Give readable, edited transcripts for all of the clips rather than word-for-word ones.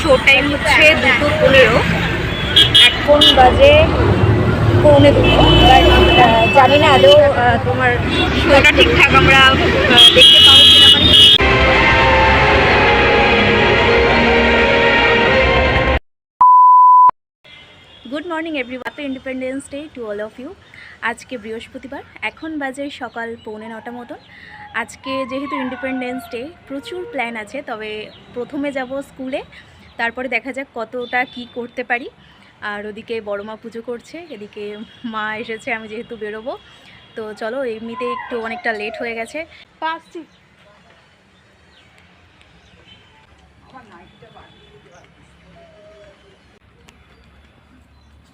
Show time হচ্ছে 2:15। এখন বাজে 1:45। জানি না আদৌ তোমার শোটা ঠিকঠাক আমরা দেখতে পাবো কিনা। মানে good morning everyone, happy independence day to all of you. আজকে বৃহস্পতিবার, এখন বাজে সকাল 9:45 মতন। আজকে যেহেতু ইন্ডিপেন্ডেন্স ডে, প্রচুর প্ল্যান আছে। তবে প্রথমে যাব স্কুলে, তারপরে দেখা যাক কতটা কি করতে পারি। আর ওদিকে বড় মা পুজো করছে, এদিকে মা এসেছে, আমি যেহেতু বেরোবো। তো চলো, এমনিতে একটু অনেকটা লেট হয়ে গেছে।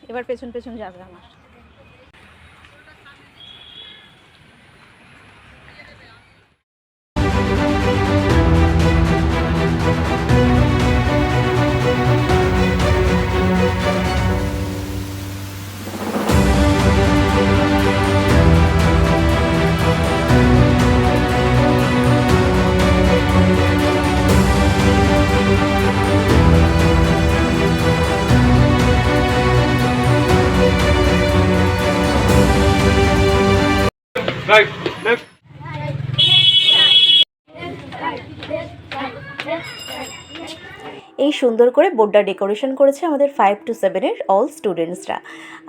এবার পেছন পেছন যাবে আমার। Right, left. এই সুন্দর করে বোর্ডটা ডেকোরেশন করেছে আমাদের 5 to 7-এর অল স্টুডেন্টসরা।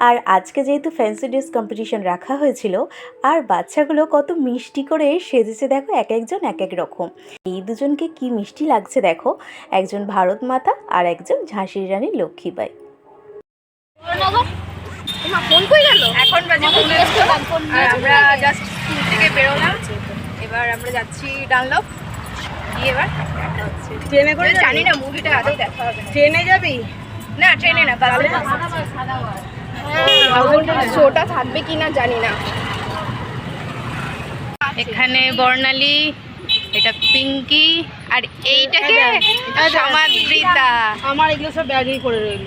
আর আজকে যেহেতু ফ্যান্সি ড্রেস কম্পিটিশন রাখা হয়েছিল, আর বাচ্চাগুলো কত মিষ্টি করে সেজেছে দেখো, এক একজন এক এক রকম। এই দুজনকে কি মিষ্টি লাগছে দেখো, একজন ভারত মাতা আর একজন ঝাঁসির রানী লক্ষ্মীবাই। এখন বাজে আর আমরা জাস্ট স্কুল থেকে বেরোলাম। এবার আমরা যাচ্ছি ডানলপ। এবার ট্রেনে করে জানি না, মুভিটা আদৌ দেখা হবে। ট্রেনে যাবি? না, ট্রেনে না, বাসে। শোটা থাকবে কিনা জানি না। এখানে বর্ণালী, এটা পিঙ্কি, আর এইটাকে সমাদৃতা। আমার এগুলো সব ব্যাগেই করে রইল।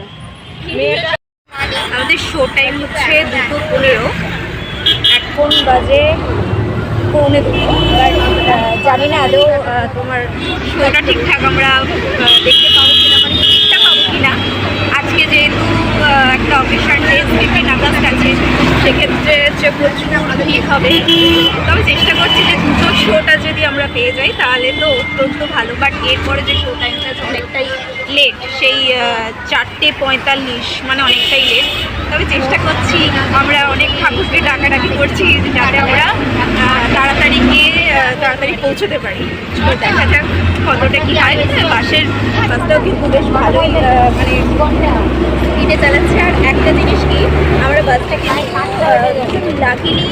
আমাদের শো টাইম হচ্ছে 2:15। এখন বাজে 1:45। জানি না আদৌ তোমার শোটা ঠিকঠাক আমরা দেখতে পাবো কিনা, মানে ঠিকঠাক পাবো কিনা। আজকে যেহেতু একটা অকেশন ডে, 15 আগস্ট আছে, সেক্ষেত্রে প্রচুর ভিড় হবে। তবে চেষ্টা করছি যে দুটো শোটা যদি আমরা পেয়ে যাই তাহলে তো অত্যন্ত ভালো। বাট এরপরে যে শো টাইমটা আছে অনেকটাই লেট, সেই 4:45, মানে অনেকটাই লেট। তবে চেষ্টা করছি, আমরা অনেক ঠাকুরকে ডাকাডাকি করছি যাতে আমরা তাড়াতাড়ি গিয়ে তাড়াতাড়ি পৌঁছতে পারি। তো দেখা যাক কতটা কি হয়। বাসটাও কিন্তু বেশ ভালোই মানে স্পিডে চালাচ্ছে। আর একটা জিনিস কি, আমরা বাসটা কিন্তু লাকিলি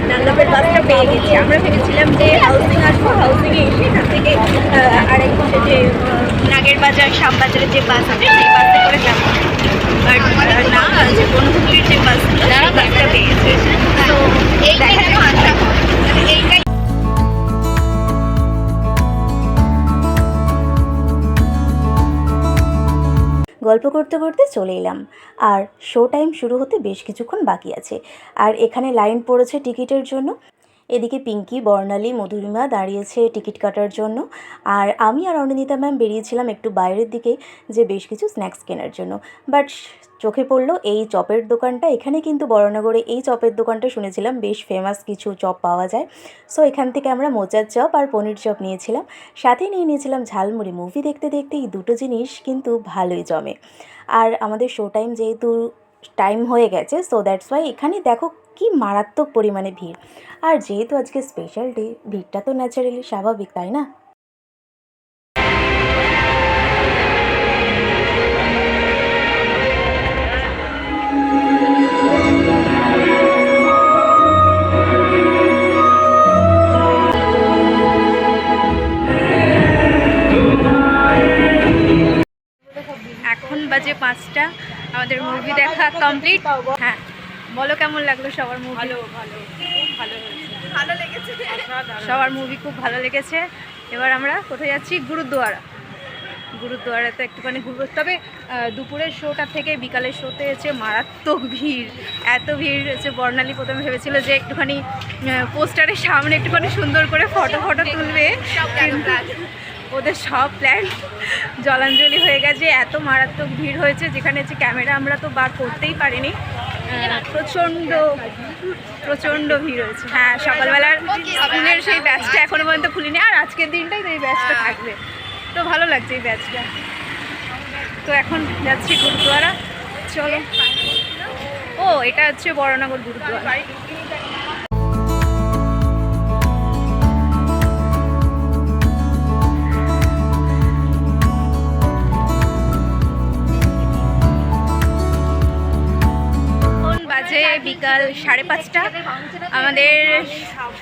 ডানলপের বাসটা পেয়ে গেছি। আমরা ভেবেছিলাম যে হাউসিং আসবো, হাউসিংয়ে এসে এখান থেকে আরেক পাশে যে নাগের বাজার, শ্যামবাজারের যে বাস আছে সেই বাসে করে যাবো। বাট না, যে বনভূমির যে বাসগুলো সেই বাসটা পেয়ে গেছে। তো দেখা যাক এইটাই। গল্প করতে করতে চলে এলাম, আর শো টাইম শুরু হতে বেশ কিছুক্ষণ বাকি আছে। আর এখানে লাইন পড়েছে টিকিটের জন্য। এদিকে পিঙ্কি, বর্ণালী, মধুরিমা দাঁড়িয়েছে টিকিট কাটার জন্য। আর আমি আর অনিন্দিতা ম্যাম বেরিয়েছিলাম একটু বাইরের দিকে, যে বেশ কিছু স্ন্যাক্স কেনার জন্য। বাট চোখে পড়লো এই চপের দোকানটা। এখানে কিন্তু বড়নগরে এই চপের দোকানটা শুনেছিলাম বেশ ফেমাস কিছু চপ পাওয়া যায়। সো এখান থেকে আমরা মোচার চপ আর পনির চপ নিয়েছিলাম, সাথে নিয়েছিলাম ঝালমুড়ি। মুভি দেখতে দেখতে এই দুটো জিনিস কিন্তু ভালোই জমে। আর আমাদের শো টাইম যেহেতু টাইম হয়ে গেছে, সো দ্যাটস ওয়াই এখানে দেখো কি মারাত্মক পরিমাণে ভিড়। আর যেহেতু আজকে স্পেশাল ডে, ভিড়টা তো ন্যাচারালি স্বাভাবিক, তাই না? এখন বাজে 5টা, আমাদের মুভি দেখা কমপ্লিট। হ্যাঁ, বলো কেমন লাগলো সবার মুভি? ভালো লেগেছে, সবার মুভি খুব ভালো লেগেছে। এবার আমরা কোথায় যাচ্ছি? গুরুদুয়ারাতে একটুখানি ঘুরবো। তবে দুপুরের শোটা থেকে বিকালের শোতে হচ্ছে মারাত্মক ভিড়। এত ভিড় হচ্ছে, বর্ণালী প্রথমে ভেবেছিল যে একটুখানি পোস্টারের সামনে একটুখানি সুন্দর করে ফটো তুলবে, ওদের সব প্ল্যান জলাঞ্জলি হয়ে গেছে। এত মারাত্মক ভিড় হয়েছে, যেখানে যে ক্যামেরা আমরা তো বার করতেই পারিনি। প্রচণ্ড প্রচণ্ড ভিড় হয়েছে। হ্যাঁ, সকালবেলার স্কুলের সেই ব্যাচটা এখনো পর্যন্ত খুলিনি, আর আজকের দিনটাই তো এই ব্যাচটা থাকবে। তো ভালো লাগছে এই ব্যাচটা। তো এখন যাচ্ছি গুরুদুয়ারা, চলো। ও, এটা হচ্ছে বড়নগর গুরুদুয়ারা। বাজে বিকাল 5:30। আমাদের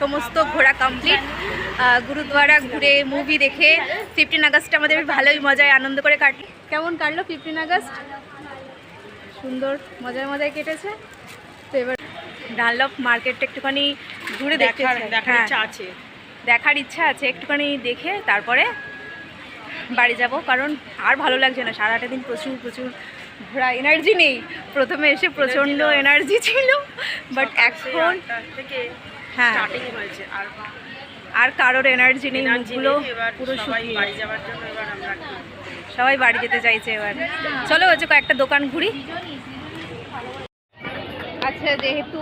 সমস্ত ঘোরা কমপ্লিট। গুরুদুয়ারা ঘুরে মুভি দেখে 15 আগস্ট আমাদের ভালোই মজায় আনন্দ করে কাটলো। কেমন কাটলো 15 আগস্ট? সুন্দর মজায় মজায় কেটেছে। তো এবার ডানলপ মার্কেটটা একটুখানি ঘুরে দেখতে দেখার ইচ্ছা আছে, একটুখানি দেখে তারপরে বাড়ি যাব, কারণ আর ভালো লাগছে না। সারাটা দিন প্রচুর প্রচুর ঘোরা, এনার্জি নেই। প্রথমে এসে প্রচণ্ড এনার্জি ছিল, বাট এখন হ্যাঁ আর কারোর এনার্জি নেই, মুখগুলো পুরো সবাই বাড়ি যেতে চাইছে এবার। চলো হচ্ছে কয়েকটা দোকান ঘুরি। আচ্ছা, যেহেতু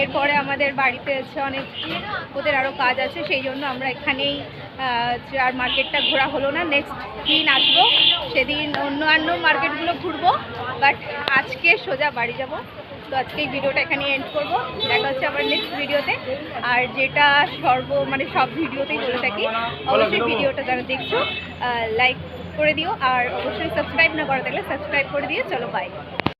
এরপরে আমাদের বাড়িতে আছে অনেক, ওদের আরও কাজ আছে, সেই জন্য আমরা এখানেই আর মার্কেটটা ঘোরা হলো না। নেক্সট দিন আসবো, সেদিন অন্য মার্কেটগুলো ঘুরবো, বাট আজকে সোজা বাড়ি যাব। তো আজকে এই ভিডিওটা এখানে এন্ড করবো। দেখা হচ্ছে আবার নেক্সট ভিডিওতে। আর যেটা সব ভিডিওতেই বলে থাকি, অবশ্যই ভিডিওটা যারা দেখছো লাইক করে দিও, আর অবশ্যই সাবস্ক্রাইব না করা থাকলে সাবস্ক্রাইব করে দিও। চলো, বাই।